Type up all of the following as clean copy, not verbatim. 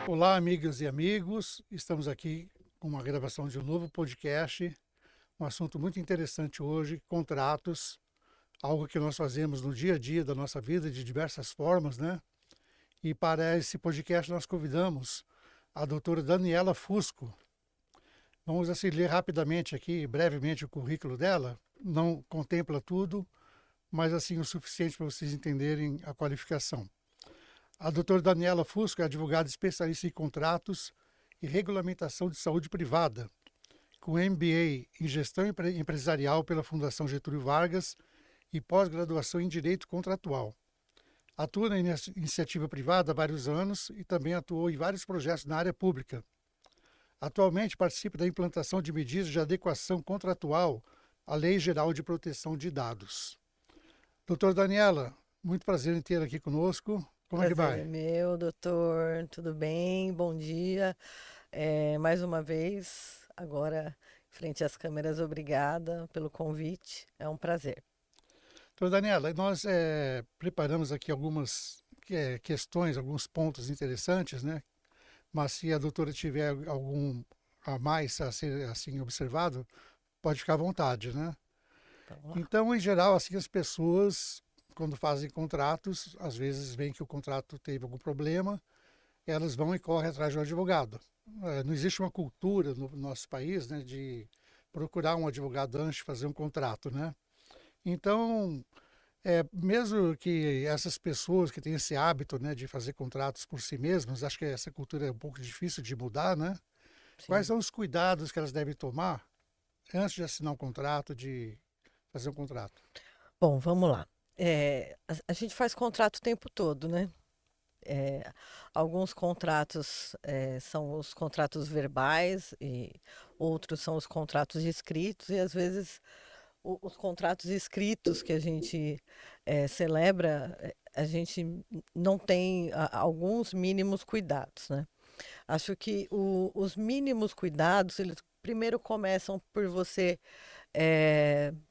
Olá, amigas e amigos. Estamos aqui com uma gravação de um novo podcast. Um assunto muito interessante hoje: contratos, algo que nós fazemos no dia a dia da nossa vida de diversas formas, né? E para esse podcast nós convidamos a doutora Daniela Fusco. Vamos assim ler rapidamente aqui, brevemente, o currículo dela. Não contempla tudo, mas assim o suficiente para vocês entenderem a qualificação. A doutora Daniela Fusco é advogada especialista em contratos e regulamentação de saúde privada, com MBA em Gestão Empresarial pela Fundação Getúlio Vargas e pós-graduação em Direito Contratual. Atua na iniciativa privada há vários anos e também atuou em vários projetos na área pública. Atualmente participa da implantação de medidas de adequação contratual à Lei Geral de Proteção de Dados. Doutora Daniela, muito prazer em ter aqui conosco. Como é que Prazer é vai? meu, doutor. Tudo bem? Bom dia. Mais uma vez, agora, frente às câmeras, obrigada pelo convite. É um prazer. Doutora Daniela, nós preparamos aqui algumas questões, alguns pontos interessantes, né? Mas se a doutora tiver algum a mais a ser assim observado, pode ficar à vontade, né? Vamos lá. Então, em geral, assim, as pessoas, quando fazem contratos, às vezes veem que o contrato teve algum problema, elas vão e correm atrás de um advogado. Não existe uma cultura no nosso país, né, de procurar um advogado antes de fazer um contrato, né? Então, mesmo que essas pessoas que têm esse hábito, né, de fazer contratos por si mesmas, acho que essa cultura é um pouco difícil de mudar, né? Quais Sim. são os cuidados que elas devem tomar antes de assinar um contrato, de fazer um contrato? Bom, vamos lá. A gente faz contrato o tempo todo, né? É, Alguns contratos são os contratos verbais e outros são os contratos escritos e às vezes os contratos escritos que a gente celebra, a gente não tem alguns mínimos cuidados, né? Acho que os mínimos cuidados, eles primeiro começam por você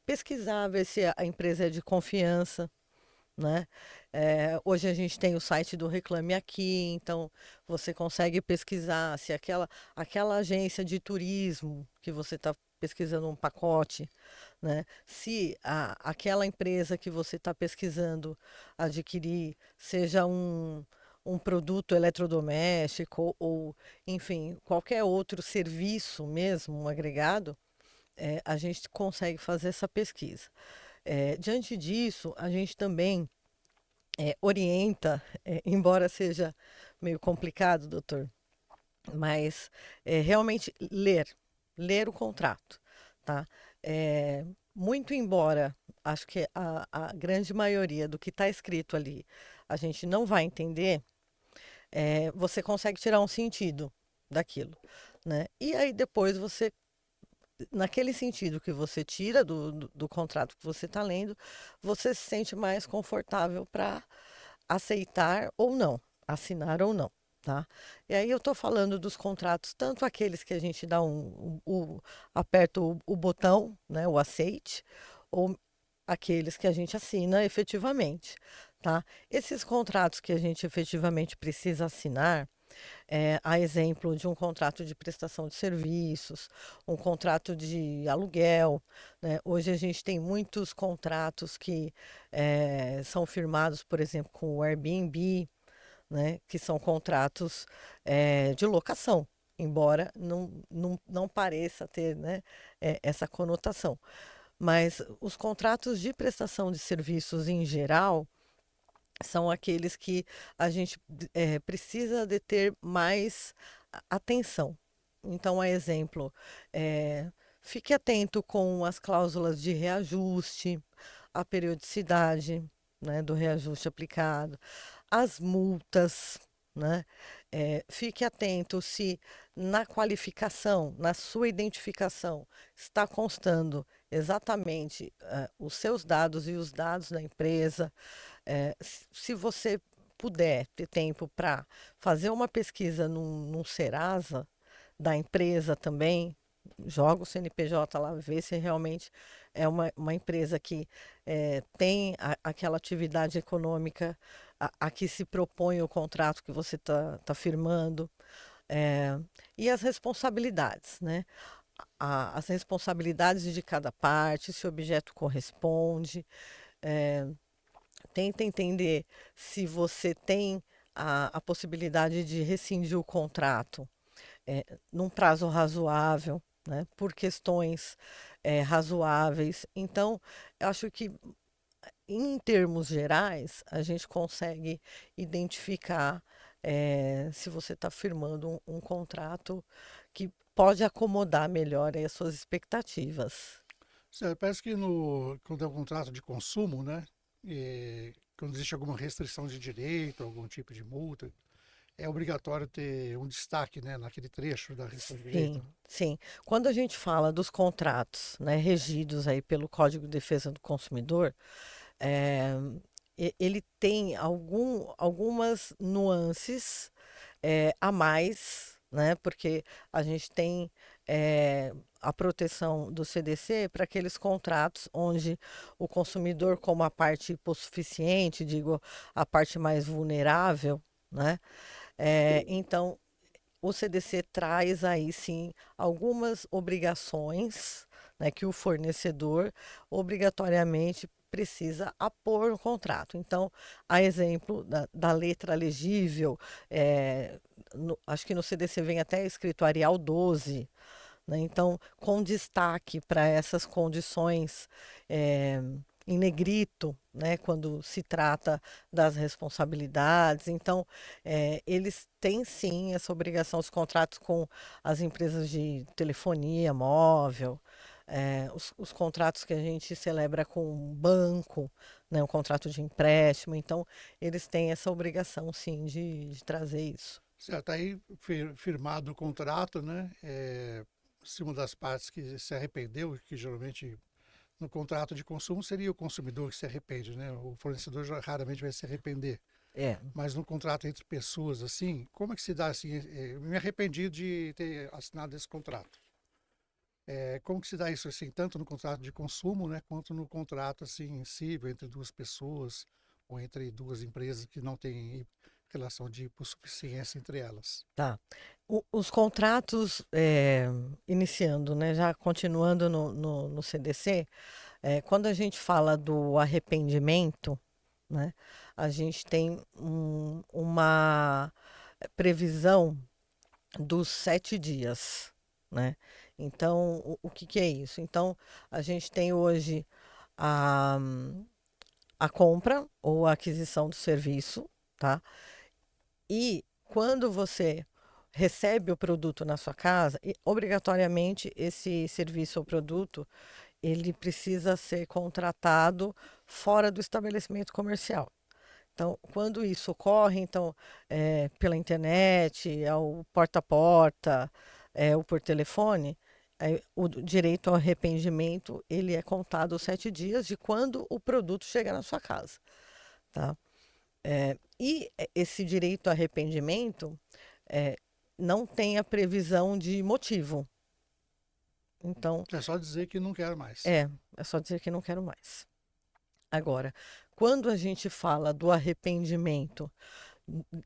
pesquisar, ver se a empresa é de confiança, né? Hoje a gente tem o site do Reclame Aqui, então você consegue pesquisar se aquela agência de turismo que você está pesquisando um pacote, né? Se aquela empresa que você está pesquisando adquirir seja um produto eletrodoméstico ou, enfim, qualquer outro serviço mesmo, um agregado, a gente consegue fazer essa pesquisa. Diante disso, a gente também orienta, embora seja meio complicado, doutor, mas realmente ler o contrato, tá? Muito embora acho que a grande maioria do que está escrito ali a gente não vai entender, você consegue tirar um sentido daquilo, né? E aí depois você, naquele sentido que você tira do contrato que você está lendo, você se sente mais confortável para aceitar ou não, assinar ou não, tá? E aí eu estou falando dos contratos, tanto aqueles que a gente dá aperta o botão, né, o aceite, ou aqueles que a gente assina efetivamente, tá? Esses contratos que a gente efetivamente precisa assinar, a exemplo de um contrato de prestação de serviços, um contrato de aluguel, né? Hoje a gente tem muitos contratos que são firmados, por exemplo, com o Airbnb, né? Que são contratos de locação, embora não pareça ter, né, essa conotação. Mas os contratos de prestação de serviços em geral são aqueles que a gente precisa de ter mais atenção. Então, a exemplo, fique atento com as cláusulas de reajuste, a periodicidade, né, do reajuste aplicado, as multas, né? Fique atento se na qualificação, na sua identificação, está constando exatamente os seus dados e os dados da empresa. Se você puder ter tempo para fazer uma pesquisa num Serasa da empresa também, joga o CNPJ lá, vê se realmente é uma empresa que tem aquela atividade econômica a que se propõe o contrato que você está firmando, é, e as responsabilidades, né? As responsabilidades de cada parte, se o objeto corresponde, é, tenta entender se você tem a possibilidade de rescindir o contrato num prazo razoável, né, por questões razoáveis. Então, eu acho que, em termos gerais, a gente consegue identificar se você está firmando um contrato que pode acomodar melhor aí as suas expectativas. Certo, parece que quando é um contrato de consumo, né? Quando existe alguma restrição de direito, algum tipo de multa, é obrigatório ter um destaque, né, naquele trecho da restrição de Sim, direito. sim. Quando a gente fala dos contratos, né, regidos aí pelo Código de Defesa do Consumidor, eh, ele tem algumas nuances a mais, né? Porque a gente tem a proteção do CDC para aqueles contratos onde o consumidor, como a parte hipossuficiente, digo, a parte mais vulnerável, né? Então, o CDC traz aí sim algumas obrigações, né, que o fornecedor obrigatoriamente precisa apor no contrato. Então, a exemplo da letra legível, acho que no CDC vem até escrito Arial 12, né? Então, com destaque para essas condições em negrito, né, quando se trata das responsabilidades. Então, eles têm sim essa obrigação, os contratos com as empresas de telefonia móvel, os contratos que a gente celebra com o banco, né, um contrato de empréstimo. Então, eles têm essa obrigação sim de trazer isso. Certo, aí firmado o contrato, né? Se uma das partes que se arrependeu, que geralmente no contrato de consumo seria o consumidor que se arrepende, né? O fornecedor raramente vai se arrepender. É. Mas no contrato entre pessoas, assim, como é que se dá assim? Eu me arrependi de ter assinado esse contrato. Como que se dá isso assim, tanto no contrato de consumo, né, quanto no contrato assim civil entre duas pessoas ou entre duas empresas que não têm relação de hipossuficiência entre elas? Tá. Os contratos, iniciando, né, já continuando no CDC, quando a gente fala do arrependimento, né, a gente tem uma previsão dos 7 dias, né? Então, o que que é isso? Então, a gente tem hoje a, a compra ou a aquisição do serviço, tá? E quando você recebe o produto na sua casa, obrigatoriamente esse serviço ou produto, ele precisa ser contratado fora do estabelecimento comercial. Então, quando isso ocorre, então, pela internet, ao porta a porta, ou por telefone, o direito ao arrependimento, ele é contado os 7 dias de quando o produto chega na sua casa, tá? Esse direito ao arrependimento eh, não tem a previsão de motivo. Então, É só dizer que não quero mais. é só dizer que não quero mais. Agora, quando a gente fala do arrependimento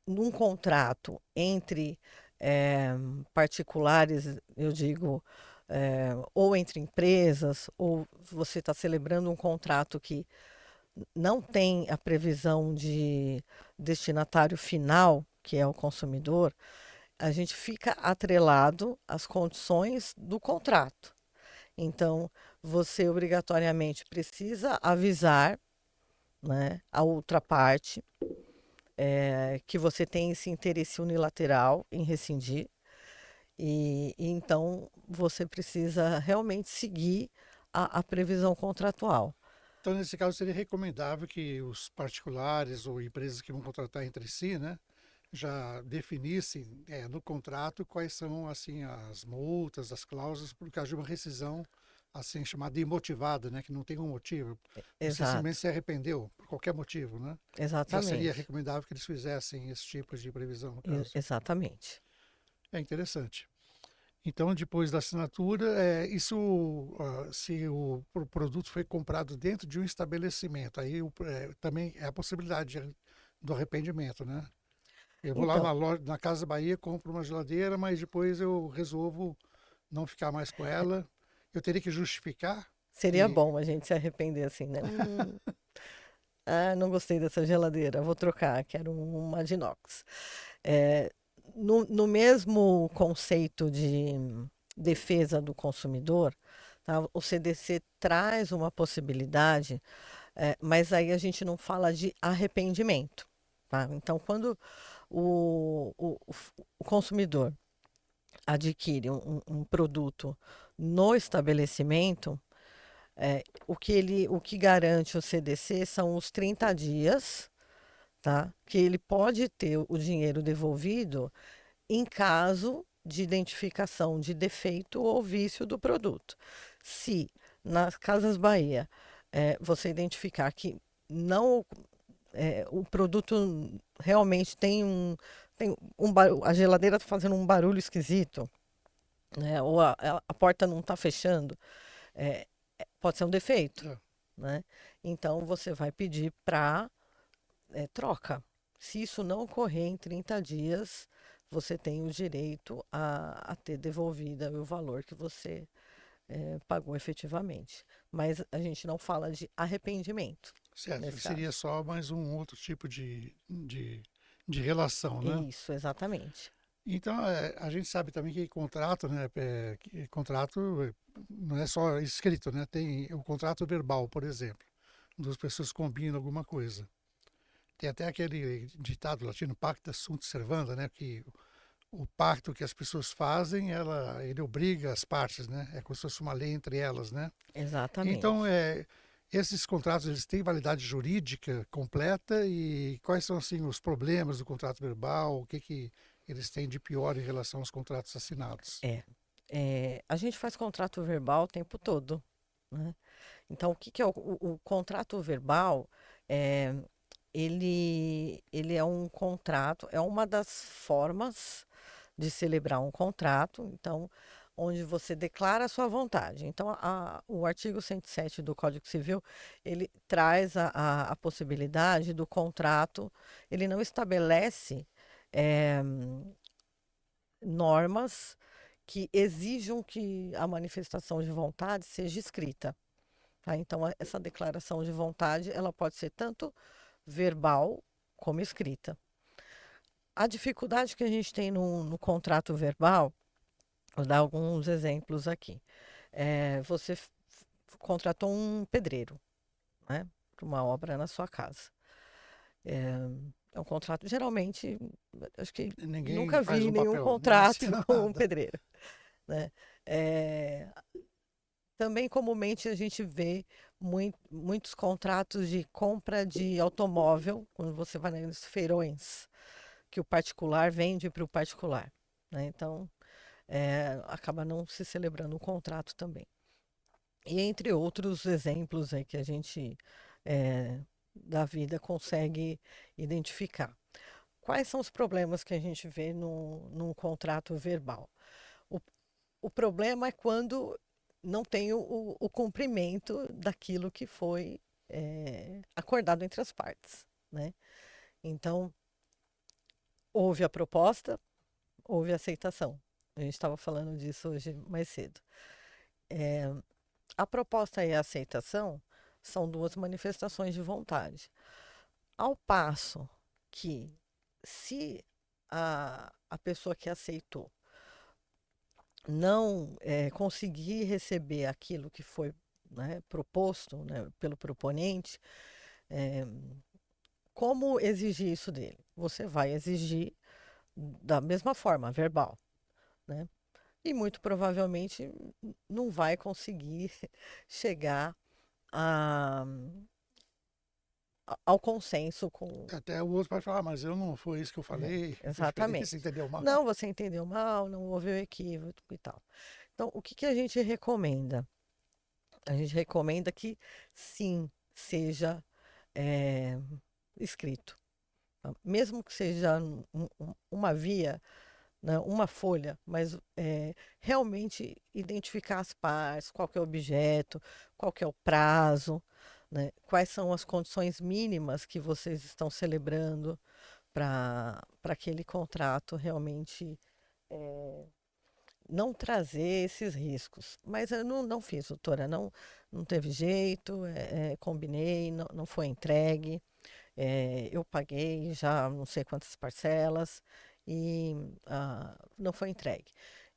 num contrato entre eh, particulares, eu digo, ou entre empresas, ou você está celebrando um contrato que não tem a previsão de destinatário final, que é o consumidor, a gente fica atrelado às condições do contrato. Então, você obrigatoriamente precisa avisar, né, a outra parte que você tem esse interesse unilateral em rescindir, e então você precisa realmente seguir a previsão contratual. Então, nesse caso, seria recomendável que os particulares ou empresas que vão contratar entre si, né, já definissem no contrato quais são assim as multas, as cláusulas por causa de uma rescisão assim chamada imotivada, né, que não tem um motivo. Você simplesmente Exato, se arrependeu por qualquer motivo, né? Já seria exatamente, recomendável que eles fizessem esse tipo de previsão no caso. exatamente. É interessante. Então, depois da assinatura, se o produto foi comprado dentro de um estabelecimento, aí também é a possibilidade do arrependimento, né? Eu vou lá Então, na loja, na Casa Bahia, compro uma geladeira, mas depois eu resolvo não ficar mais com ela. Eu teria que justificar seria que bom a gente se arrepender assim, né? Não gostei dessa geladeira, vou trocar, quero uma de inox. É, no mesmo conceito de defesa do consumidor, tá, o CDC traz uma possibilidade, mas aí a gente não fala de arrependimento. Tá? Então, quando o consumidor adquire um produto no estabelecimento, o que garante o CDC são os 30 dias, tá? Que ele pode ter o dinheiro devolvido em caso de identificação de defeito ou vício do produto. Se nas Casas Bahia você identificar que não o produto realmente a geladeira está fazendo um barulho esquisito, né? Ou a porta não está fechando, é, pode ser um defeito, é, né? Então você vai pedir para troca. Se isso não ocorrer em 30 dias, você tem o direito a ter devolvida o valor que você pagou efetivamente. Mas a gente não fala de arrependimento certo, nesse seria caso. só mais um outro tipo de relação, né? Isso, exatamente. Então, a gente sabe também que contrato, né? Que contrato não é só escrito, né? Tem o contrato verbal, por exemplo. Duas pessoas combinam alguma coisa. Tem até aquele ditado latino, pacta sunt servanda, né? Que o pacto que as pessoas fazem, ele obriga as partes, né? É como se fosse uma lei entre elas, né? Então, Exatamente. esses contratos, eles têm validade jurídica completa e quais são, assim, os problemas do contrato verbal, o que eles têm de pior em relação aos contratos assinados? É. A gente faz contrato verbal o tempo todo, né? Então, o que que é o contrato verbal? É, ele é um contrato, é uma das formas de celebrar um contrato, então, onde você declara a sua vontade. Então, o artigo 107 do Código Civil, ele traz a possibilidade do contrato, ele não estabelece eh, normas que exijam que a manifestação de vontade seja escrita. Tá? Então, essa declaração de vontade, ela pode ser tanto verbal como escrita. A dificuldade que a gente tem no contrato verbal, vou dar alguns exemplos aqui. Você contratou um pedreiro, né, para uma obra na sua casa. É um contrato, geralmente, acho que Ninguém nunca faz vi um nenhum papel, nem contrato assina com um nada. pedreiro, né? É, Também comumente a gente vê muitos contratos de compra de automóvel, quando você vai nos feirões, que o particular vende para o particular, né? Então, acaba não se celebrando um contrato também. E entre outros exemplos aí que a gente da vida consegue identificar. Quais são os problemas que a gente vê num contrato verbal? O, o problema é quando não tem o cumprimento daquilo que foi acordado entre as partes, né? Então, houve a proposta, houve a aceitação. A gente estava falando disso hoje mais cedo. A proposta e a aceitação são duas manifestações de vontade. Ao passo que, se a pessoa que aceitou não conseguir receber aquilo que foi, né, proposto, né, pelo proponente, eh, como exigir isso dele? Você vai exigir da mesma forma, verbal, né? E muito provavelmente não vai conseguir chegar a, ao consenso com. Até o outro vai falar, mas eu não foi isso que eu falei, Exatamente. preferência, entendeu mal? Não, você entendeu mal, não houve o equívoco e tal. Então, o que que a gente recomenda? A gente recomenda que sim, seja eh, escrito. Tá? Mesmo que seja uma via, né, uma folha, mas realmente identificar as partes, qual que é o objeto, qual que é o prazo, né? Quais são as condições mínimas que vocês estão celebrando para aquele contrato realmente não trazer esses riscos. Mas eu não fiz, doutora, não teve jeito, combinei, não foi entregue, eu paguei já não sei quantas parcelas e não foi entregue.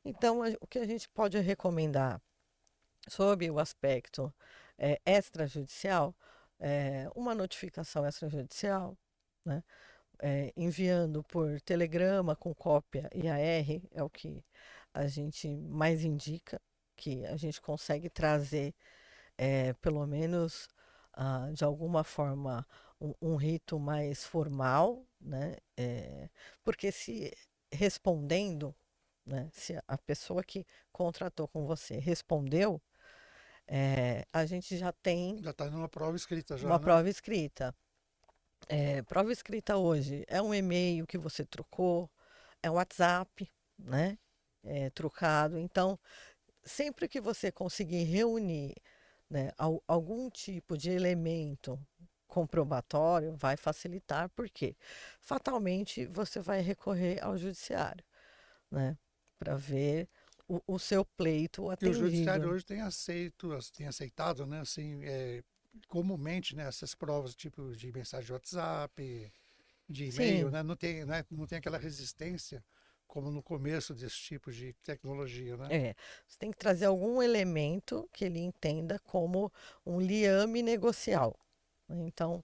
Então, o que a gente pode recomendar sob o aspecto extrajudicial, uma notificação extrajudicial, né? Enviando por telegrama com cópia IAR, é o que a gente mais indica, que a gente consegue trazer, pelo menos de alguma forma, um rito mais formal, né? Porque se respondendo, né, se a pessoa que contratou com você respondeu, a gente já tem Já está numa prova escrita uma já, né? prova escrita. Prova escrita hoje é um e-mail que você trocou, é um WhatsApp, né? Trocado. Então, sempre que você conseguir reunir, né, algum tipo de elemento comprobatório, vai facilitar, porque fatalmente você vai recorrer ao judiciário, né? Para ver o seu pleito E o judiciário atendido. hoje tem aceitado, né, assim, comumente, né, essas provas tipo de mensagem de WhatsApp, de e-mail, Sim, né, não tem aquela resistência como no começo desse tipo de tecnologia, né? você tem que trazer algum elemento que ele entenda como um liame negocial, né? Então,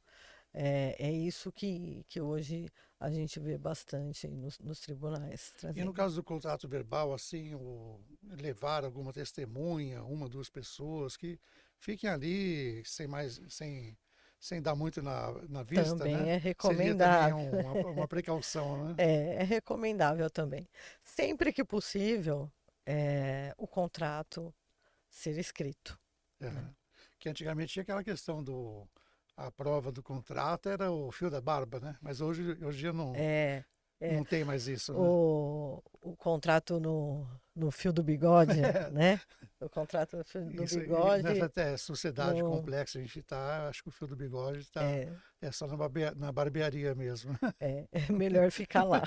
é isso que hoje a gente vê bastante aí nos tribunais E no trazendo. caso do contrato verbal, assim, levar alguma testemunha, uma, duas pessoas que fiquem ali sem dar muito na vista, Também né? é Seria também recomendável. uma precaução, né? É recomendável também. Sempre que possível, o contrato ser escrito, É. né? Que antigamente tinha aquela questão a prova do contrato era o fio da barba, né? Mas hoje em dia É, é, não tem mais isso, né? o contrato no fio do bigode, né? O contrato no fio do Isso, e nessa bigode, até sociedade no, complexa a gente está, acho que o fio do bigode está é, só na barbearia mesmo. é melhor ficar lá.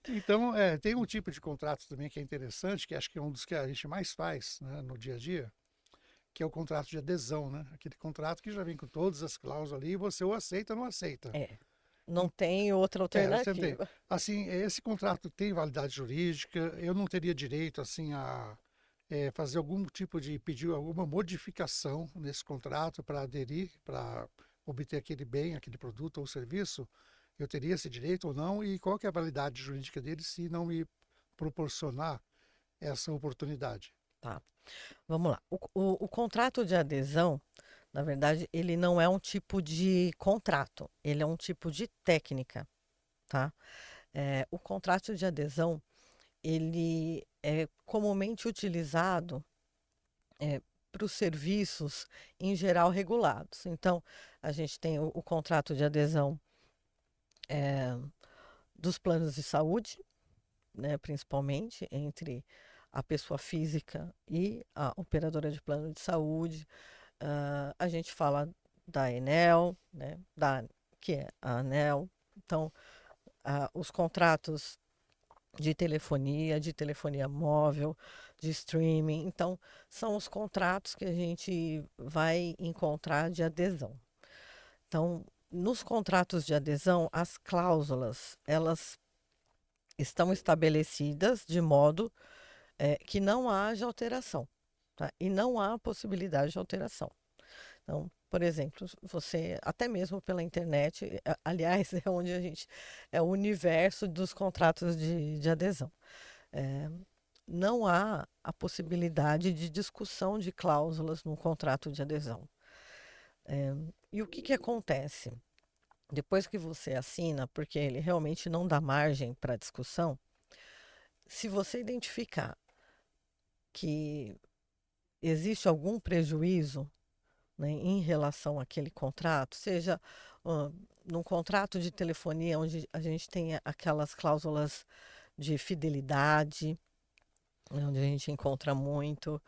Então, tem um tipo de contrato também que é interessante, que acho que é um dos que a gente mais faz, né, no dia a dia, que é o contrato de adesão, né? Aquele contrato que já vem com todas as cláusulas ali e você ou aceita ou não aceita. É, não tem outra Você tem. alternativa. Assim, esse contrato tem validade jurídica, eu não teria direito, assim, a fazer algum tipo de, pedir alguma modificação nesse contrato para aderir, para obter aquele bem, aquele produto ou serviço, eu teria esse direito ou não, e qual que é a validade jurídica dele se não me proporcionar essa oportunidade? Tá, vamos lá. O contrato de adesão, na verdade, ele não é um tipo de contrato, ele é um tipo de técnica, tá? O contrato de adesão, ele é comumente utilizado para os serviços em geral regulados. Então, a gente tem o contrato de adesão dos planos de saúde, né, principalmente entre a pessoa física e a operadora de plano de saúde. A gente fala da Enel, né, que é a Anel. Então, os contratos de telefonia móvel, de streaming. Então, são os contratos que a gente vai encontrar de adesão. Então, nos contratos de adesão, as cláusulas, elas estão estabelecidas de modo que não haja alteração, tá? E não há possibilidade de alteração. Então, por exemplo, você, até mesmo pela internet, aliás, é onde a gente, é o universo dos contratos de adesão. É, não há a possibilidade de discussão de cláusulas no contrato de adesão. E o que acontece? Depois que você assina, porque ele realmente não dá margem para discussão, se você identificar que existe algum prejuízo, né, em relação àquele contrato, seja num contrato de telefonia, onde a gente tem aquelas cláusulas de fidelidade, né, onde a gente encontra muito.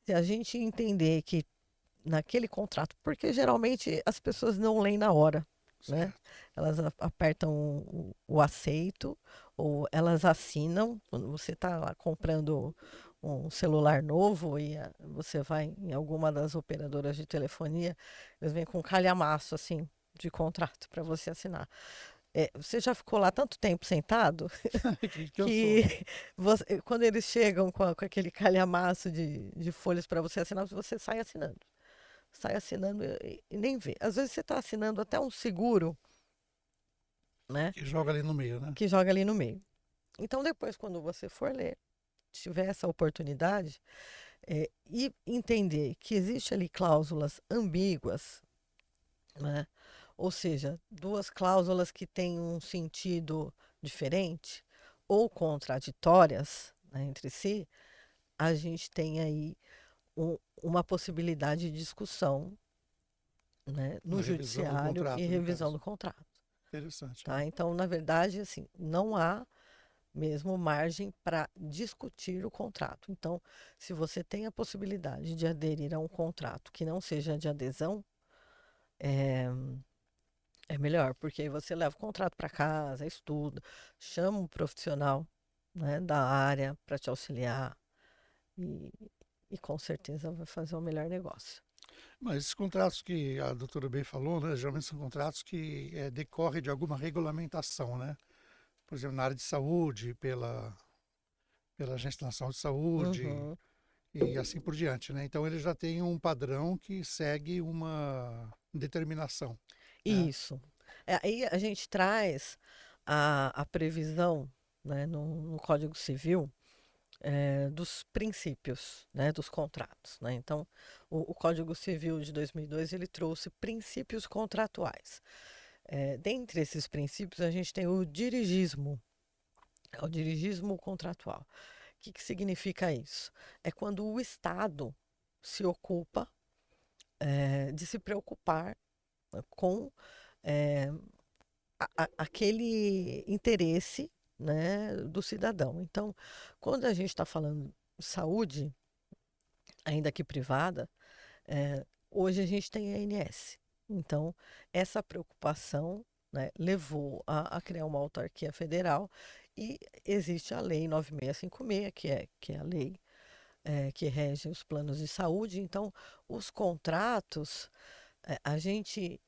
Se a gente entender que naquele contrato, porque geralmente as pessoas não leem na hora, né? Certo. Elas apertam o aceito ou elas assinam. Quando você está lá comprando um celular novo e você vai em alguma das operadoras de telefonia, eles vêm com um calhamaço assim de contrato para você assinar. Você já ficou lá tanto tempo sentado Que eu que sou. quando eles chegam com aquele calhamaço de folhas para você assinar, você sai assinando. Sai assinando e nem vê. Às vezes você está assinando até um seguro, né? Que joga ali no meio, né? Que joga ali no meio. Então, depois, quando você for ler, tiver essa oportunidade, e entender que existe ali cláusulas ambíguas, né? Ou seja, duas cláusulas que têm um sentido diferente ou contraditórias, né, entre si, a gente tem aí uma possibilidade de discussão, né, no Na revisão do judiciário e contrato, no revisão caso. do contrato. Interessante, né? Tá? Então, na verdade, assim, não há mesmo margem para discutir o contrato. Então, se você tem a possibilidade de aderir a um contrato que não seja de adesão, é, é melhor, porque aí você leva o contrato para casa, estuda, chama um profissional, né, da área para te auxiliar e, e com certeza vai fazer o melhor negócio. Mas esses contratos que a doutora bem falou, né? Geralmente são contratos que decorrem de alguma regulamentação, né? Por exemplo, na área de saúde, pela Agência Nacional de Saúde Uhum. e assim por diante, né? Então ele já tem um padrão que segue uma determinação, né? Isso. Aí a gente traz a previsão, né, no Código Civil, dos princípios, né, dos contratos, né? Então, o Código Civil de 2002 ele trouxe princípios contratuais. Dentre esses princípios, a gente tem o dirigismo, é o dirigismo contratual. O que significa isso? É quando o Estado se ocupa, de se preocupar, né, com eh, aquele interesse, né, do cidadão. Então, quando a gente está falando de saúde, ainda que privada, hoje a gente tem a ANS. Então, essa preocupação, né, levou a criar uma autarquia federal e existe a Lei 9656, que é a lei que rege os planos de saúde. Então, os contratos, a gente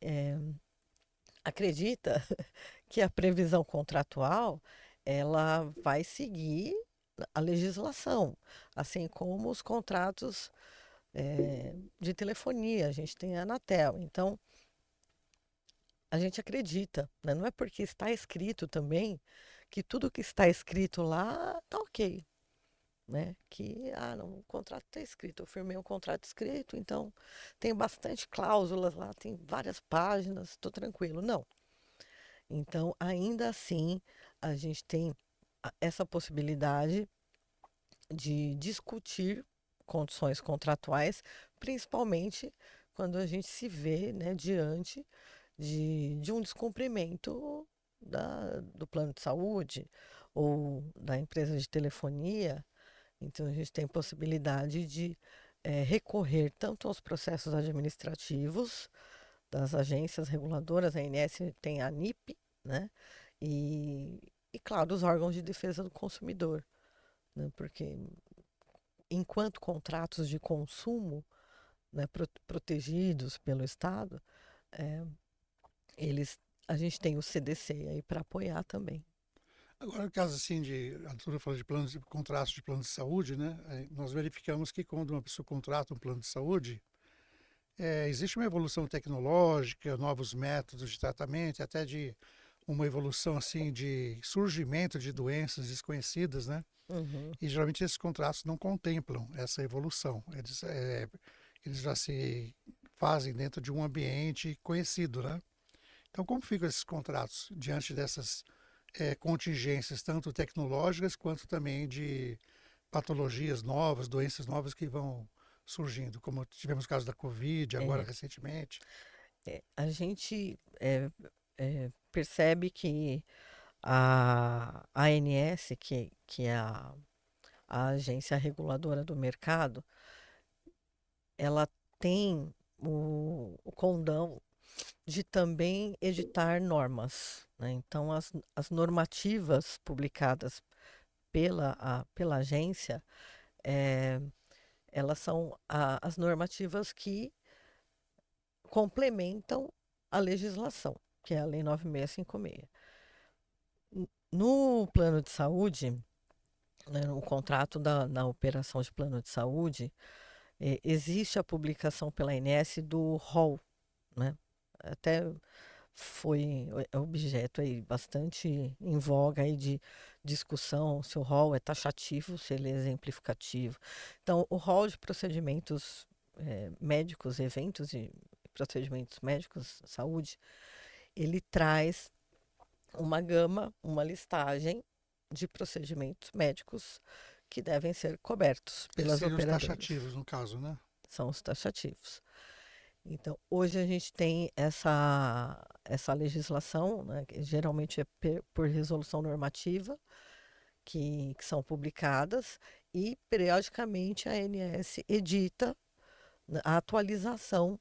acredita que a previsão contratual ela vai seguir a legislação, assim como os contratos de telefonia, a gente tem a Anatel. Então, a gente acredita, né? Não é porque está escrito também que tudo que está escrito lá está ok, né? Que, não, o contrato está escrito, eu firmei um contrato escrito, então tem bastante cláusulas lá, tem várias páginas, estou tranquilo. Não. Então, ainda assim, a gente tem essa possibilidade de discutir condições contratuais, principalmente quando a gente se vê, né, diante de um descumprimento do plano de saúde ou da empresa de telefonia. Então, a gente tem possibilidade de recorrer tanto aos processos administrativos das agências reguladoras, a ANS tem a ANIP, né? E, claro, os órgãos de defesa do consumidor, né? Porque enquanto contratos de consumo, né, protegidos pelo Estado, eh, eles, a gente tem o CDC aí para apoiar também. Agora, no caso assim a doutora falou de planos de contratos de plano de saúde, né? Nós verificamos que quando uma pessoa contrata um plano de saúde, existe uma evolução tecnológica, novos métodos de tratamento, até de uma evolução assim de surgimento de doenças desconhecidas, né? Uhum. E geralmente esses contratos não contemplam essa evolução. Eles já se fazem dentro de um ambiente conhecido, né? Então, como ficam esses contratos diante dessas contingências, tanto tecnológicas quanto também de patologias novas, doenças novas que vão surgindo, como tivemos o caso da Covid agora É, recentemente. a gente percebe que a ANS, que é a agência reguladora do mercado, ela tem o condão de também editar normas, né? Então, as normativas publicadas pela agência, eh, elas são as normativas que complementam a legislação, que é a Lei 9656. No plano de saúde, né, no contrato na operação de plano de saúde, existe a publicação pela ANS do rol, né? Até foi objeto aí bastante em voga aí de discussão se o rol é taxativo, se ele é exemplificativo. Então, o rol de procedimentos médicos, eventos e procedimentos médicos, saúde, ele traz uma gama, uma listagem de procedimentos médicos que devem ser cobertos Esses pelas seriam os operadoras. taxativos, no caso, né? São os taxativos. Então, hoje a gente tem essa legislação, né, que geralmente é por resolução normativa, que são publicadas, e periodicamente a ANS edita, né, a atualização,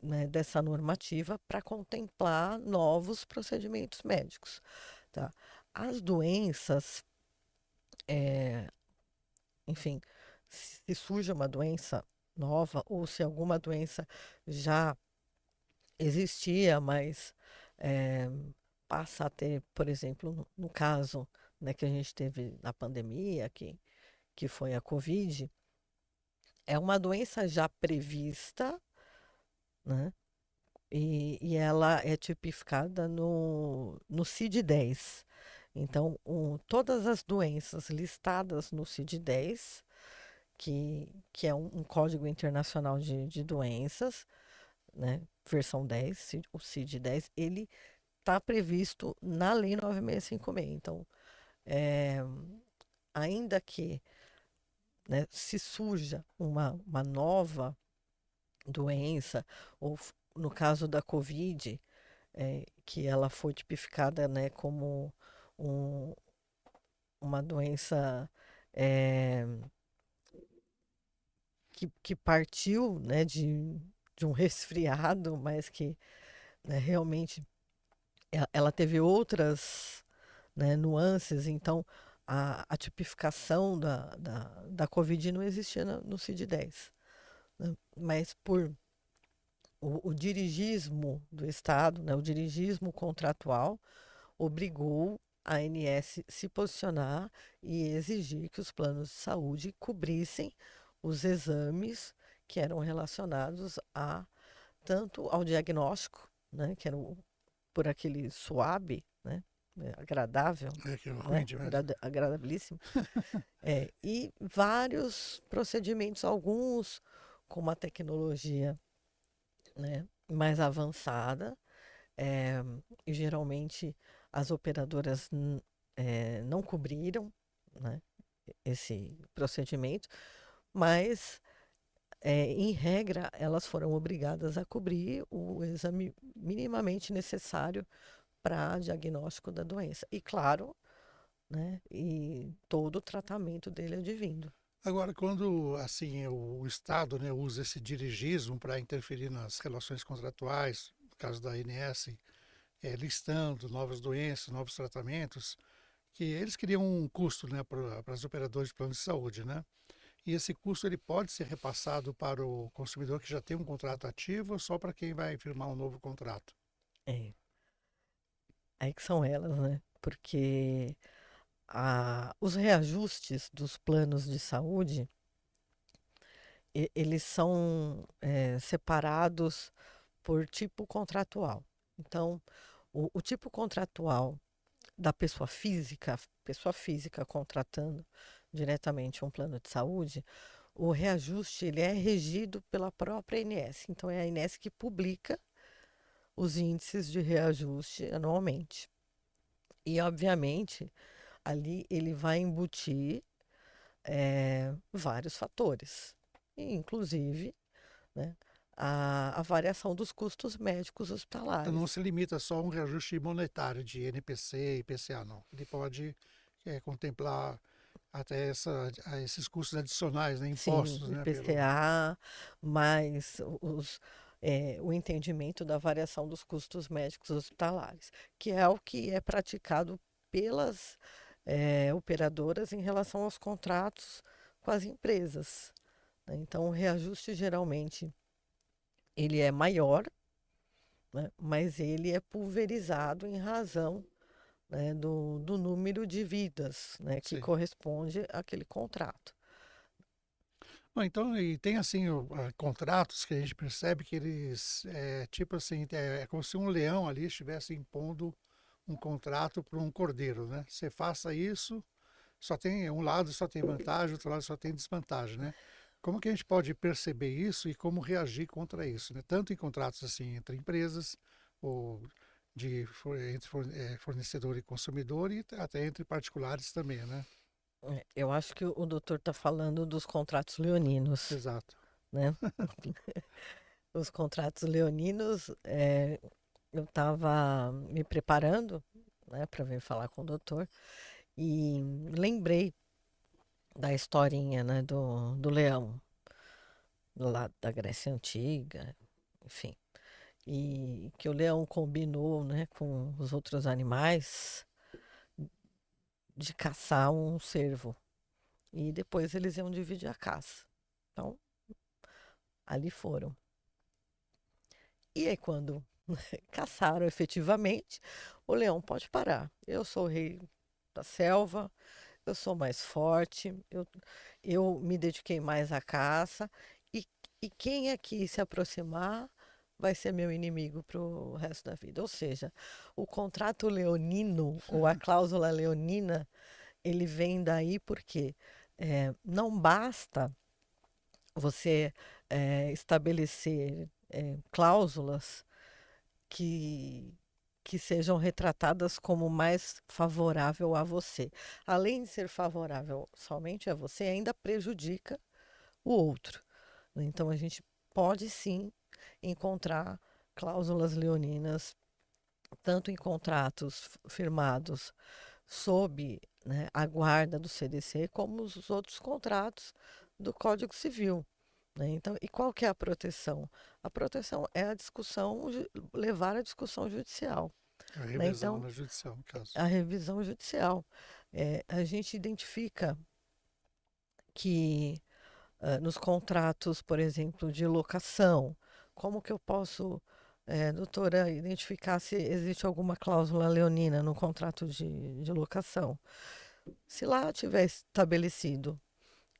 né, dessa normativa para contemplar novos procedimentos médicos. Tá? As doenças, eh, enfim, se surge uma doença nova ou se alguma doença já existia, mas eh, passa a ter, por exemplo, no caso, né, que a gente teve na pandemia, que foi a Covid, é uma doença já prevista, né? E ela é tipificada no CID-10. Então, todas as doenças listadas no CID-10, que é um código internacional de doenças, né? Versão 10, o CID-10, ele está previsto na Lei 9656. Então, é, ainda que, né, se surja uma nova doença, ou no caso da Covid, que ela foi tipificada, né, como um- uma doença é, que partiu, né, de um resfriado, mas que, né, realmente ela teve outras, né, nuances, então a tipificação da Covid não existia no CID-10, né? Mas por o dirigismo do Estado, né, o dirigismo contratual, obrigou a ANS se posicionar e exigir que os planos de saúde cobrissem os exames que eram relacionados tanto ao diagnóstico, né, que era por aquele SWAB, né, agradável, É que é ruim né, demais. agradabilíssimo, e vários procedimentos, alguns com uma tecnologia, né, mais avançada, eh, e geralmente as operadoras não cobriram, né, esse procedimento, mas, em regra, elas foram obrigadas a cobrir o exame minimamente necessário para diagnóstico da doença. E claro, né, e todo o tratamento dele advindo. Agora, quando assim o Estado, né, usa esse dirigismo para interferir nas relações contratuais, no caso da ANS, listando novas doenças, novos tratamentos, que eles criam um custo, né, para as operadoras de plano de saúde, né? E esse custo ele pode ser repassado para o consumidor que já tem um contrato ativo ou só para quem vai firmar um novo contrato? É, aí que são elas, né? Porque os reajustes dos planos de saúde, eles são separados por tipo contratual. Então, o tipo contratual da pessoa física contratando diretamente um plano de saúde, o reajuste ele é regido pela própria ANS. Então, é a ANS que publica os índices de reajuste anualmente. E, obviamente, ali ele vai embutir vários fatores, e, inclusive, né, a variação dos custos médicos Então não hospitalares. se limita só a um reajuste monetário de NPC e IPCA, não. Ele pode contemplar até a esses custos adicionais, né? Sim, Impostos, né? IPCA, mais o entendimento da variação dos custos médicos hospitalares, que é o que é praticado pelas operadoras em relação aos contratos com as empresas, né? Então, o reajuste geralmente ele é maior, né? Mas ele é pulverizado em razão, né, do número de vidas, né, que Sim. corresponde àquele contrato. Não, então, e tem assim contratos que a gente percebe que eles, tipo assim, é como se um leão ali estivesse impondo um contrato para um cordeiro, né? Você faça isso, só tem um lado só tem vantagem, outro lado só tem desvantagem, né? Como que a gente pode perceber isso e como reagir contra isso, né? Tanto em contratos assim entre empresas ou entre fornecedor e consumidor e até entre particulares também, né? Eu acho que o doutor está falando dos contratos leoninos, Exato. né? Os contratos leoninos, eu estava me preparando, né, para vir falar com o doutor e lembrei da historinha, né, do leão, lá da Grécia Antiga, enfim. E que o leão combinou, né, com os outros animais de caçar um cervo. E depois eles iam dividir a caça. Então, ali foram. E aí, quando caçaram efetivamente, o leão pode parar. Eu sou o rei da selva, eu sou mais forte, eu me dediquei mais à caça, e, e quem aqui se aproximar vai ser meu inimigo para o resto da vida. Ou seja, o contrato leonino ou a cláusula leonina, ele vem daí porque não basta você estabelecer cláusulas que, que sejam retratadas como mais favorável a você. Além de ser favorável somente a você, ainda prejudica o outro, né? Então a gente pode sim encontrar cláusulas leoninas, tanto em contratos firmados sob, né, a guarda do CDC, como os outros contratos do Código Civil, né? Então, e qual que é a proteção? A proteção é a discussão, levar a discussão judicial, A né? revisão Então, na judicial, no caso. a revisão judicial. A gente identifica que nos contratos, por exemplo, de locação, como que eu posso, doutora, identificar se existe alguma cláusula leonina no contrato de locação? Se lá tiver estabelecido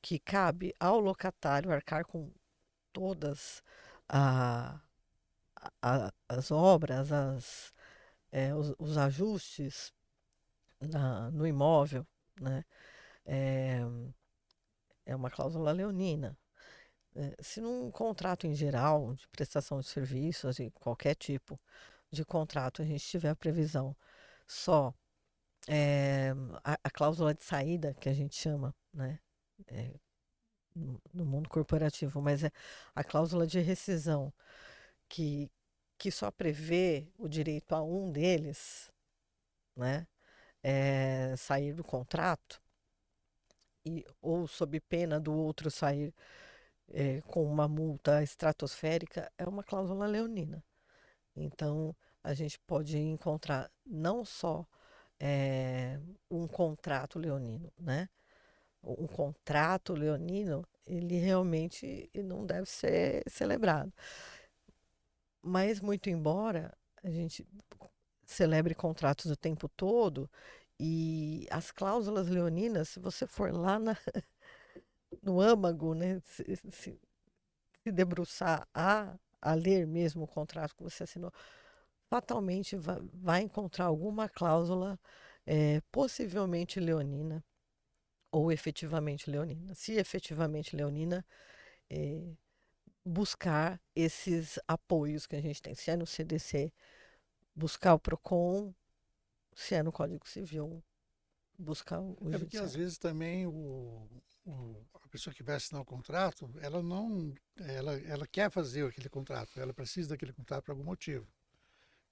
que cabe ao locatário arcar com todas a- as obras, os ajustes no imóvel, né? É, é uma cláusula leonina. Se num contrato em geral, de prestação de serviços, de qualquer tipo de contrato, a gente tiver a previsão só a cláusula de saída, que a gente chama, né? É, no mundo corporativo, mas é a cláusula de rescisão, que, que só prevê o direito a um deles, né? Sair do contrato, ou sob pena do outro sair com uma multa estratosférica, é uma cláusula leonina. Então, a gente pode encontrar não só um contrato leonino, né? Um contrato leonino, ele realmente não deve ser celebrado. Mas, muito embora a gente celebre contratos o tempo todo, e as cláusulas leoninas, se você for lá no âmago, né, se debruçar a ler mesmo o contrato que você assinou, fatalmente vai encontrar alguma cláusula possivelmente leonina ou efetivamente leonina. Se efetivamente leonina, eh, buscar esses apoios que a gente tem. Se é no CDC, buscar o PROCON, se é no Código Civil, buscar o É porque às Judiciário. vezes também a pessoa que vai assinar o contrato, ela não, ela quer fazer aquele contrato, ela precisa daquele contrato por algum motivo.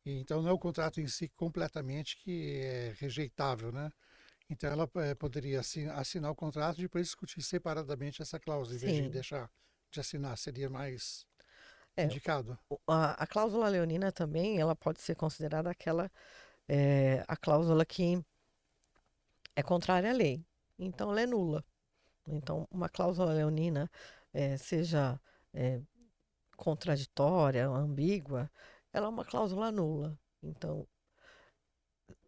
E então não é o contrato em si completamente que é rejeitável, né? Então ela poderia assinar o contrato e depois discutir separadamente essa cláusula, em vez de Sim. deixar de assinar, seria mais É, indicado. a cláusula leonina também, ela pode ser considerada a cláusula que é contrária à lei. Então, ela é nula. Então, uma cláusula leonina, seja eh, contraditória, ambígua, ela é uma cláusula nula. Então,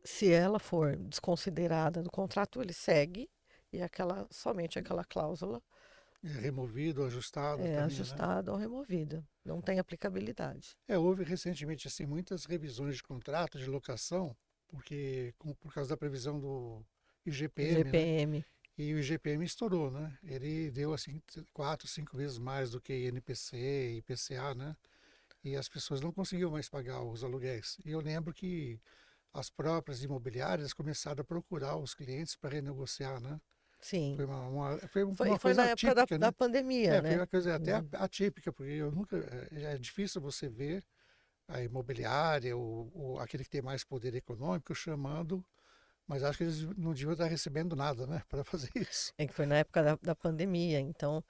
se ela for desconsiderada do contrato, ele segue e somente aquela cláusula É removido, ajustado é também, né? ajustada ou removida. Não tem aplicabilidade. Houve recentemente assim muitas revisões de contrato de locação, porque por causa da previsão do IGPM, né? GPM, E o IGPM estourou, né? Ele deu assim 4, 5 vezes mais do que INPC e IPCA, né? E as pessoas não conseguiam mais pagar os aluguéis. E eu lembro que as próprias imobiliárias começaram a procurar os clientes para renegociar, né? sim. Foi Foi, uma foi coisa na época da, atípica, da né? pandemia, Foi né? uma coisa até Hum, atípica, porque eu nunca. É difícil você ver a imobiliária, aquele que tem mais poder econômico, chamando, mas acho que eles não deviam estar recebendo nada, né, para fazer isso. É que foi na época da pandemia, então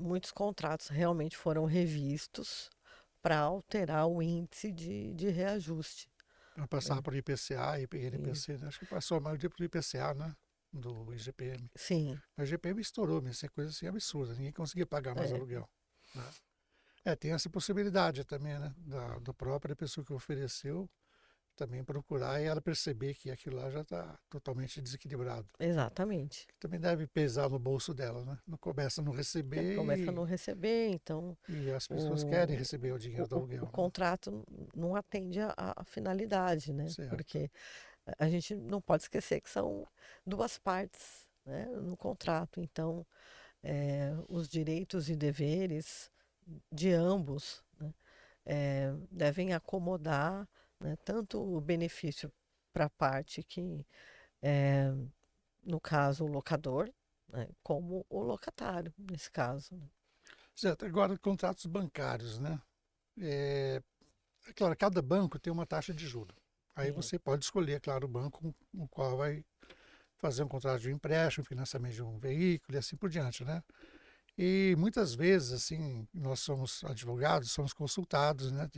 muitos contratos realmente foram revistos para alterar o índice de reajuste, Para passar né? por IPCA e E- INPC, né? Acho que passou a maioria por IPCA, né? Do IGPM. sim, Mas o IGPM estourou, mas isso é coisa assim absurda, ninguém conseguia pagar mais é, aluguel, né? Tem essa possibilidade também, né? Da própria pessoa que ofereceu também procurar e ela perceber que aquilo lá já está totalmente desequilibrado. exatamente. Também deve pesar no bolso dela, né? Não começa a não receber Começa a não receber, então e as pessoas querem o, receber o dinheiro do o aluguel, né? contrato não atende à finalidade, né? Certo. Porque a gente não pode esquecer que são duas partes, né, no contrato. Então, os direitos e deveres de ambos, né, devem acomodar, né, tanto o benefício para a parte que, eh, no caso, o locador, né, como o locatário, nesse caso, né. Certo. Agora, contratos bancários, né? É, claro, cada banco tem uma taxa de juros. Aí Sim, você pode escolher, claro, o banco com o qual vai fazer um contrato de empréstimo, financiamento de um veículo e assim por diante, né? E muitas vezes, assim, nós somos advogados, somos consultados, né?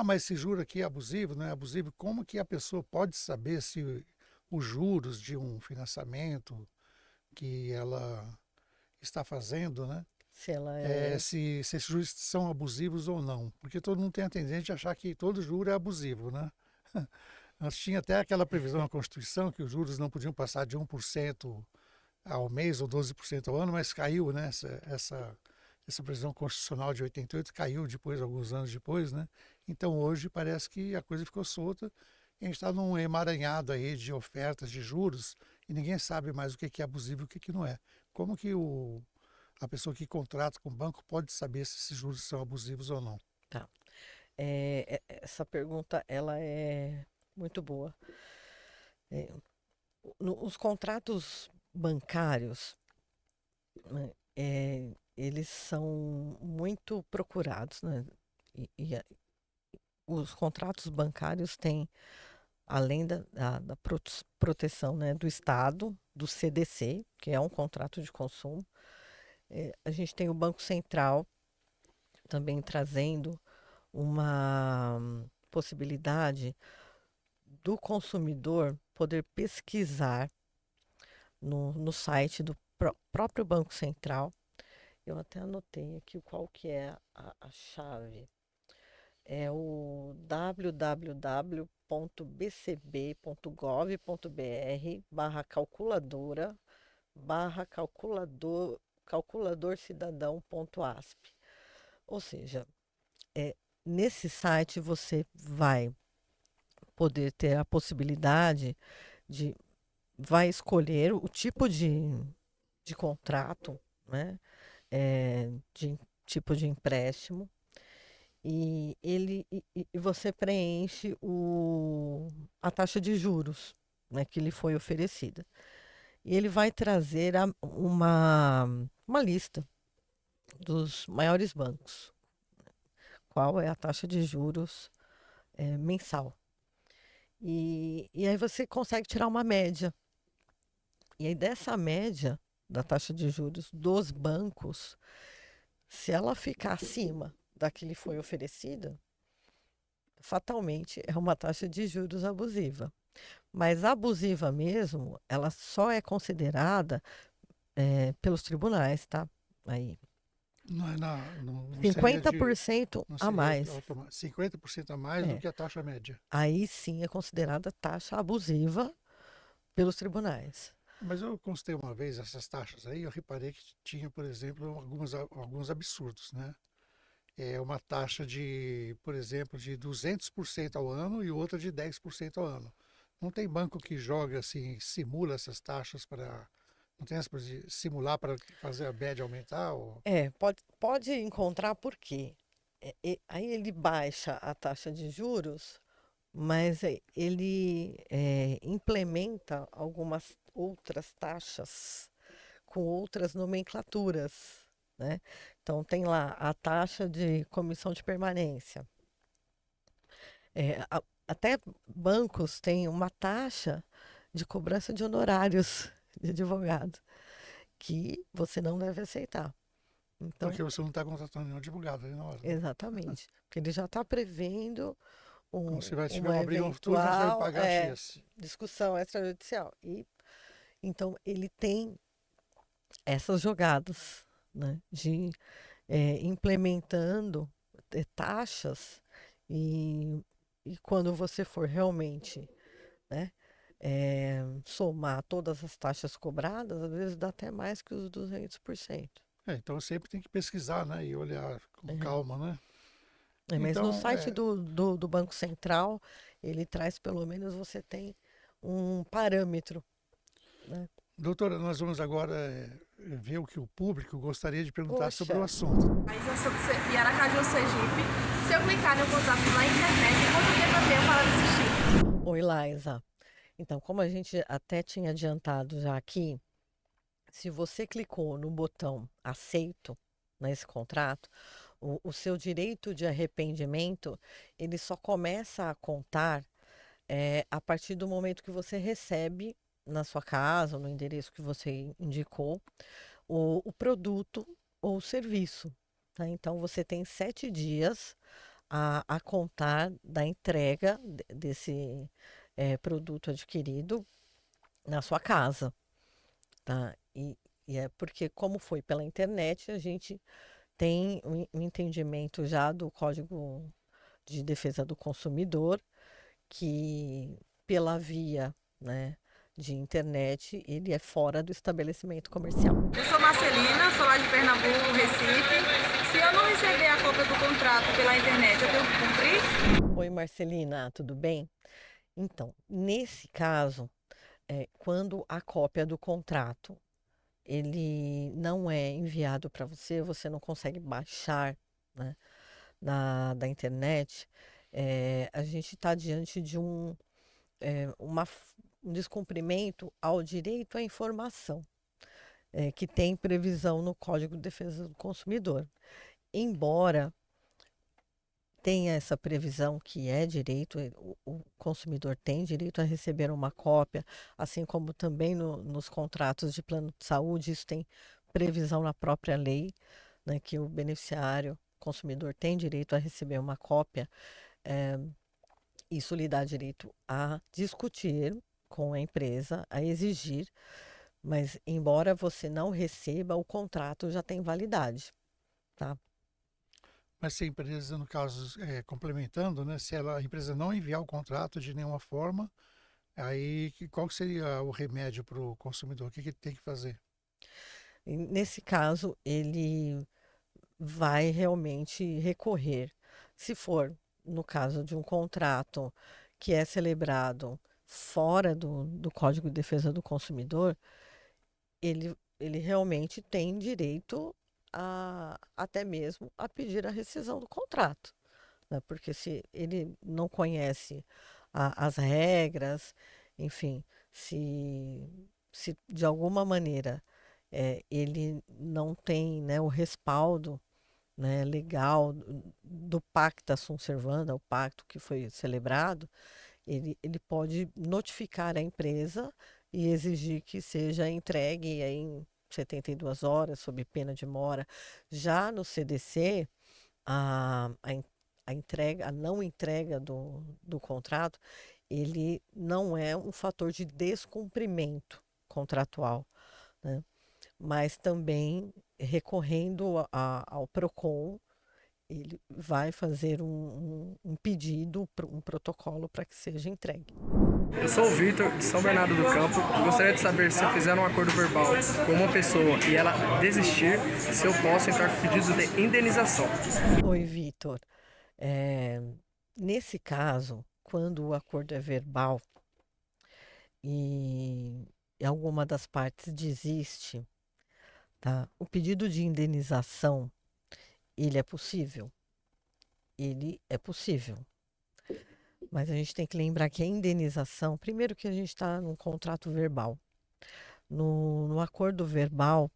Mas esse juro aqui é abusivo, não é abusivo? Como que a pessoa pode saber se os juros de um financiamento que ela está fazendo, né? se ela é. Se esses juros são abusivos ou não? Porque todo mundo tem a tendência de achar que todo juro é abusivo, né? Antes tinha até aquela previsão na Constituição que os juros não podiam passar de 1% ao mês ou 12% ao ano, mas caiu, né? Essa previsão constitucional de 88 caiu depois, alguns anos depois, né? Então hoje parece que a coisa ficou solta e a gente está num emaranhado aí de ofertas de juros e ninguém sabe mais o que é abusivo e o que não é. Como que a pessoa que contrata com o banco pode saber se esses juros são abusivos ou não? Tá. Essa pergunta, ela é muito boa. É, os contratos bancários, né, eles são muito procurados, né? Os contratos bancários têm, além da proteção, né, do Estado, do CDC, que é um contrato de consumo, a gente tem o Banco Central também trazendo uma possibilidade do consumidor poder pesquisar no site do próprio Banco Central. Eu até anotei aqui qual que é a chave. É o www.bcb.gov.br/calculador/calculadorcidadão.asp. Ou seja, nesse site você vai poder ter a possibilidade de vai escolher o tipo de contrato, né? De tipo de empréstimo e você preenche a taxa de juros, né, que lhe foi oferecida. E ele vai trazer uma lista dos maiores bancos. Qual é a taxa de juros mensal? E aí você consegue tirar uma média. E aí, dessa média da taxa de juros dos bancos, se ela ficar acima da que lhe foi oferecida, fatalmente é uma taxa de juros abusiva. Mas abusiva mesmo, ela só é considerada pelos tribunais, tá? Aí, Não, não seria cinquenta de. por cento Não a seria mais. 50% a mais do É. que a taxa média. Aí sim é considerada taxa abusiva pelos tribunais. Mas eu consultei uma vez essas taxas aí, eu reparei que tinha, por exemplo, alguns absurdos, né? É uma taxa de, por exemplo, de 200% ao ano e outra de 10% ao ano. Não tem banco que joga assim, simula essas taxas para. Não tem essa coisa de simular para fazer a média aumentar? Ou... Pode encontrar por quê? Aí ele baixa a taxa de juros, mas ele implementa algumas outras taxas com outras nomenclaturas, né? Então tem lá a taxa de comissão de permanência. Até bancos têm uma taxa de cobrança de honorários de advogado que você não deve aceitar. Então, Porque você não está contratando nenhum advogado ali na hora, né? exatamente, porque ele já está prevendo Como se vai tiver uma uma briga no futuro, você vai eventual pagar X. discussão extrajudicial. Então, ele tem essas jogadas, né, de implementando taxas e quando você for realmente, né, somar todas as taxas cobradas, às vezes dá até mais que os 200%. Então sempre tem que pesquisar, né? E olhar com É. calma, né? Mas no Então, site do Banco Central, ele traz, pelo menos você tem um parâmetro, né? doutora, nós vamos agora ver o que o público gostaria de perguntar sobre o Poxa, assunto. Mas eu sou de Aracaju, Sergipe. Se eu clicar no contato na internet, quanto tempo eu tenho para desistir? oi, Laisa. Então, como a gente até tinha adiantado já aqui, se você clicou no botão aceito nesse contrato, o seu direito de arrependimento, ele só começa a contar a partir do momento que você recebe na sua casa, no endereço que você indicou, o produto ou o serviço. Tá? Então, você tem 7 dias a contar da entrega desse produto adquirido na sua casa. Tá? E é porque, como foi pela internet, a gente tem um entendimento já do Código de Defesa do Consumidor, que pela via, né, de internet, ele é fora do estabelecimento comercial. Eu sou Marcelina, sou lá de Pernambuco, Recife. Se eu não receber a cópia do contrato pela internet, eu tenho que cumprir? Oi, Marcelina, tudo bem? Então, nesse caso, quando a cópia do contrato ele não é enviado para você, você não consegue baixar, né, da internet, a gente está diante de um descumprimento ao direito à informação, que tem previsão no Código de Defesa do Consumidor. Embora tenha essa previsão que é direito, o consumidor tem direito a receber uma cópia, assim como também nos contratos de plano de saúde, isso tem previsão na própria lei, né, que o beneficiário, consumidor, tem direito a receber uma cópia. Isso lhe dá direito a discutir com a empresa, a exigir, mas embora você não receba, o contrato já tem validade, tá? Mas se a empresa, no caso, complementando, né? Se a empresa não enviar o contrato de nenhuma forma, aí qual que seria o remédio para o consumidor? O que ele tem que fazer? E nesse caso, ele vai realmente recorrer. Se for no caso de um contrato que é celebrado fora do Código de Defesa do Consumidor, ele realmente tem direito até mesmo a pedir a rescisão do contrato, né? Porque se ele não conhece as regras, enfim, se de alguma maneira ele não tem, né, o respaldo, né, legal do pacta sunt servanda, o pacto que foi celebrado, ele pode notificar a empresa e exigir que seja entregue aí em 72 horas, sob pena de mora. Já no CDC, a entrega, a não entrega do contrato, ele não é um fator de descumprimento contratual, né? Mas também recorrendo ao PROCON, ele vai fazer um pedido, um protocolo para que seja entregue. Eu sou o Vitor, de São Bernardo do Campo, e gostaria de saber se eu fizer um acordo verbal com uma pessoa e ela desistir, se eu posso entrar com pedido de indenização. Oi, Vitor. É, nesse caso, quando o acordo é verbal e alguma das partes desiste, tá? O pedido de indenização, ele é possível? Ele é possível. Mas a gente tem que lembrar que a indenização, primeiro que a gente está num contrato verbal. No acordo verbal,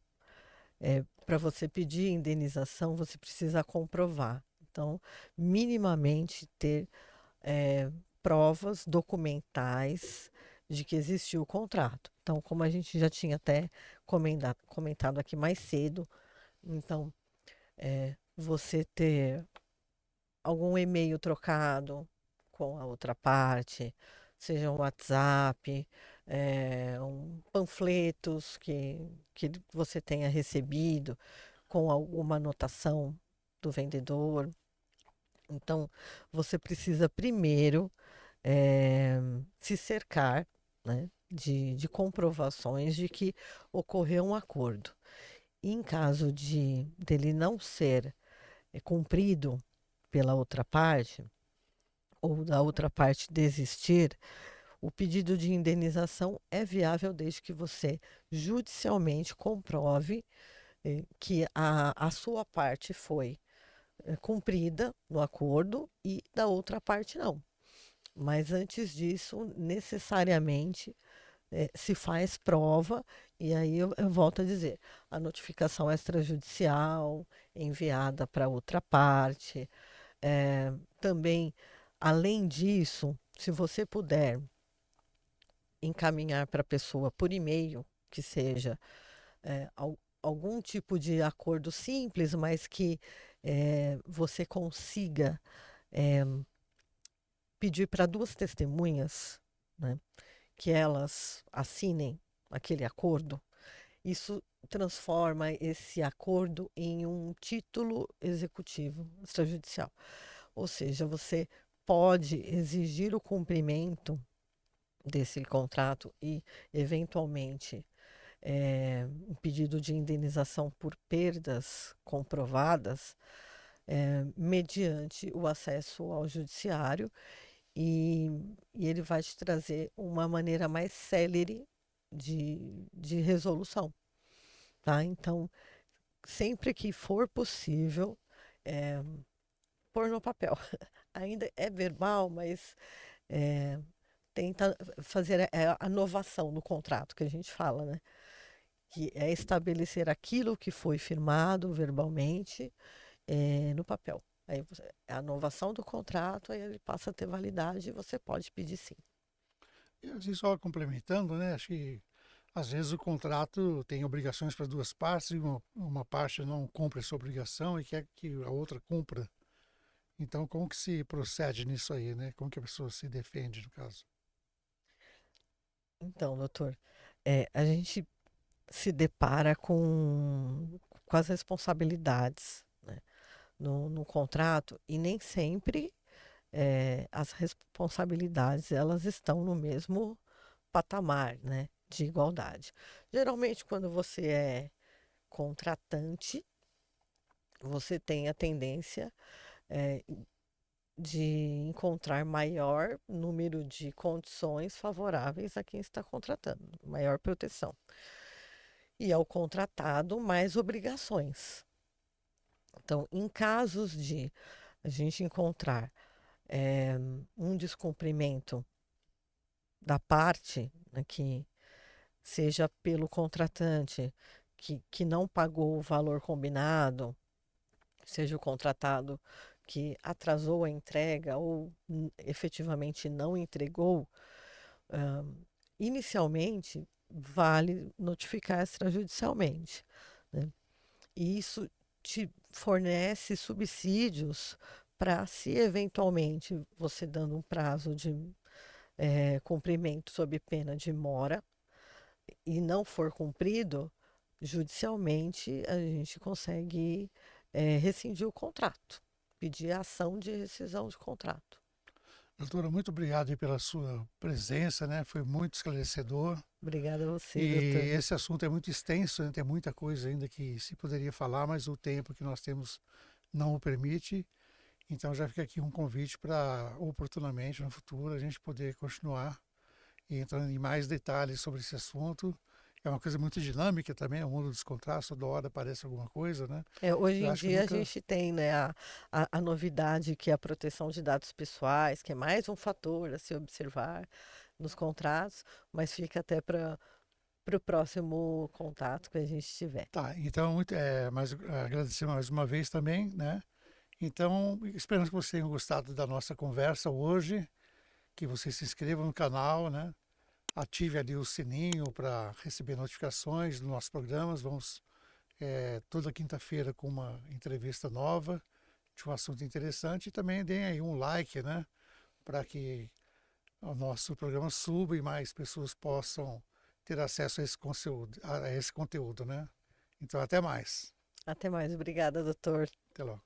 para você pedir indenização, você precisa comprovar. Então, minimamente ter provas documentais de que existiu o contrato. Então, como a gente já tinha até comentado aqui mais cedo, então, você ter algum e-mail trocado com a outra parte, seja um WhatsApp, panfletos que você tenha recebido com alguma anotação do vendedor. Então, você precisa primeiro se cercar, né, de comprovações de que ocorreu um acordo. E em caso dele não ser cumprido pela outra parte, ou da outra parte desistir, o pedido de indenização é viável desde que você judicialmente comprove que a sua parte foi cumprida no acordo e da outra parte não. Mas antes disso, necessariamente se faz prova, e aí eu volto a dizer, a notificação extrajudicial enviada para outra parte. Também, além disso, se você puder encaminhar para a pessoa por e-mail, que seja algum tipo de acordo simples, mas que você consiga pedir para duas testemunhas, né, que elas assinem aquele acordo, isso transforma esse acordo em um título executivo extrajudicial. Ou seja, você pode exigir o cumprimento desse contrato e, eventualmente, um pedido de indenização por perdas comprovadas, mediante o acesso ao judiciário, e ele vai te trazer uma maneira mais célere de resolução, tá? Então, sempre que for possível, pôr no papel. Ainda é verbal, mas tenta fazer a novação no contrato, que a gente fala, né? Que é estabelecer aquilo que foi firmado verbalmente no papel. Aí a novação do contrato, aí ele passa a ter validade e você pode pedir sim. E assim, só complementando, né? Acho que às vezes o contrato tem obrigações para duas partes e uma parte não cumpre essa obrigação e quer que a outra cumpra. Então, como que se procede nisso aí, né? Como que a pessoa se defende, no caso? Então, doutor, a gente se depara com as responsabilidades, né, no contrato, e nem sempre as responsabilidades elas estão no mesmo patamar, né, de igualdade. Geralmente, quando você é contratante, você tem a tendência eh, de encontrar maior número de condições favoráveis a quem está contratando, maior proteção. E ao contratado, mais obrigações. Então, em casos de a gente encontrar um descumprimento da parte, né, que seja pelo contratante, que não pagou o valor combinado, seja o contratado que atrasou a entrega ou efetivamente não entregou, inicialmente, vale notificar extrajudicialmente, né? E isso te fornece subsídios para, se eventualmente você dando um prazo de cumprimento sob pena de mora e não for cumprido, judicialmente a gente consegue rescindir o contrato, pedir a ação de rescisão de contrato. Doutora, muito obrigado aí pela sua presença, né? Foi muito esclarecedor. Obrigada a você, E doutor. esse assunto é muito extenso, né? Tem muita coisa ainda que se poderia falar, mas o tempo que nós temos não o permite. Então já fica aqui um convite para, oportunamente, no futuro, a gente poder continuar e entrando em mais detalhes sobre esse assunto. É uma coisa muito dinâmica também, o mundo dos contratos, toda hora aparece alguma coisa, né? Hoje Eu em acho que dia a nunca... gente tem, né, a novidade que é a proteção de dados pessoais, que é mais um fator a se observar nos contratos, mas fica até para o próximo contato que a gente tiver. Tá, então, agradecer mais uma vez também, né? Então, esperamos que vocês tenham gostado da nossa conversa hoje, que vocês se inscrevam no canal, né? Ative ali o sininho para receber notificações dos nossos programas. Vamos toda quinta-feira com uma entrevista nova, de um assunto interessante. E também deem aí um like, né? Para que o nosso programa suba e mais pessoas possam ter acesso a esse conteúdo, né? Então, até mais. Até mais. Obrigada, doutor. Até logo.